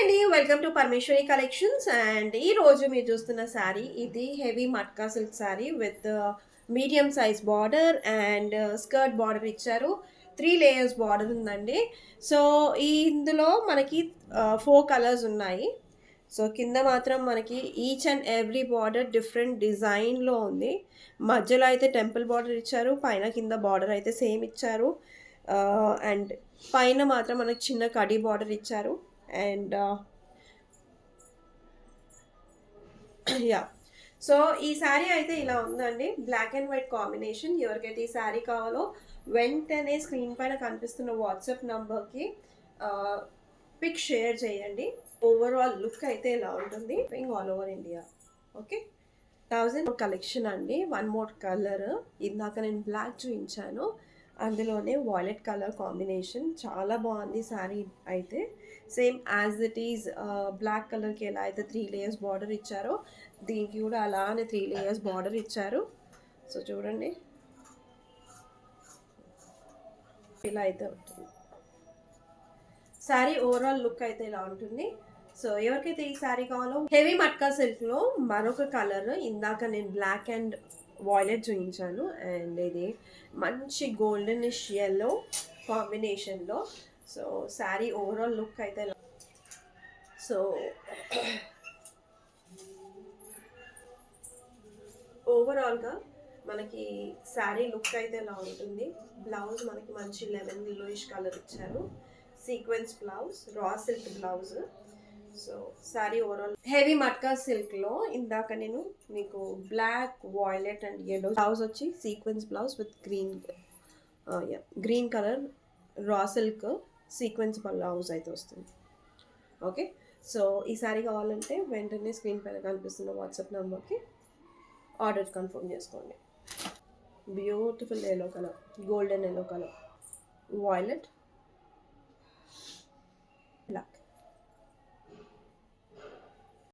అండి. Welcome to Parameshwari collections. And ఈ రోజు మీరు చూస్తున్న శారీ ఇది heavy matka silk saree with medium size border and skirt border ఇచ్చారు. 3 లేయర్స్ బార్డర్ ఉందండి. సో ఇందులో మనకి 4 కలర్స్ ఉన్నాయి. సో కింద మాత్రం మనకి each and every border different డిజైన్‌లో ఉంది. మధ్యలో అయితే టెంపుల్ బార్డర్ ఇచ్చారు. పైన కింద బార్డర్ అయితే సేమ్ ఇచ్చారు. అండ్ పైన మాత్రం మనకి చిన్న కడీ బార్డర్ ఇచ్చారు. And yeah! సో ఈ శారీ అయితే ఇలా ఉందండి. Black and white combination. ఎవరికైతే ఈ శారీ కావాలో వెంటనే స్క్రీన్ పైన కనిపిస్తున్న వాట్సాప్ నంబర్‌కి ఆహ్, పిక్ షేర్ చేయండి. ఓవరాల్ లుక్ అయితే ఇలా ఉంటుంది. All over India. Okay. 1000 collection అండి. One more colour. ఇందాక నేను బ్లాక్ చూయించాను. అందులోనే వాయిలెట్ కలర్ కాంబినేషన్ చాలా బాగుంది శారీ అయితే. Same as it is black కలర్‌కి ఎలా అయితే 3 లేయర్స్ బార్డర్ ఇచ్చారో, దీనికి కూడా అలానే 3 లేయర్స్ బార్డర్ ఇచ్చారు. సో చూడండి. ఇలా అయితే ఉంటుంది. శారీ ఓవరాల్ లుక్ అయితే ఇలా ఉంటుంది. సో ఎవరికైతే ఈ శారీ కావాలో హెవీ మట్కా సిల్క్లో మరొక కలర్ ఇందాక నేను బ్లాక్ అండ్ వాయిలెట్ చూపించాను. అండ్ ఇది మంచి గోల్డెనిష్ ఎల్లో కాంబినేషన్లో. సో శారీ ఓవరాల్ లుక్ అయితే సో ఓవరాల్గా మనకి శారీ లుక్ అయితే ఇలా ఉంటుంది. బ్లౌజ్ మనకి మంచి లెమన్ బ్లూయిష్ కలర్ ఇచ్చారు. Sequence blouse, raw silk blouse. So sari overall heavy మట్కా సిల్క్లో ఇందాక నేను మీకు black violet and yellow blouse వచ్చి sequence blouse with green colour raw silk sequence blouse అయితే వస్తుంది. ఓకే. సో ఈ శారీ కావాలంటే వెంటనే స్క్రీన్ పైన కనిపిస్తున్న వాట్సాప్ నెంబర్కి ఆర్డర్ కన్ఫర్మ్ చేసుకోండి. Beautiful yellow colour, golden yellow colour, violet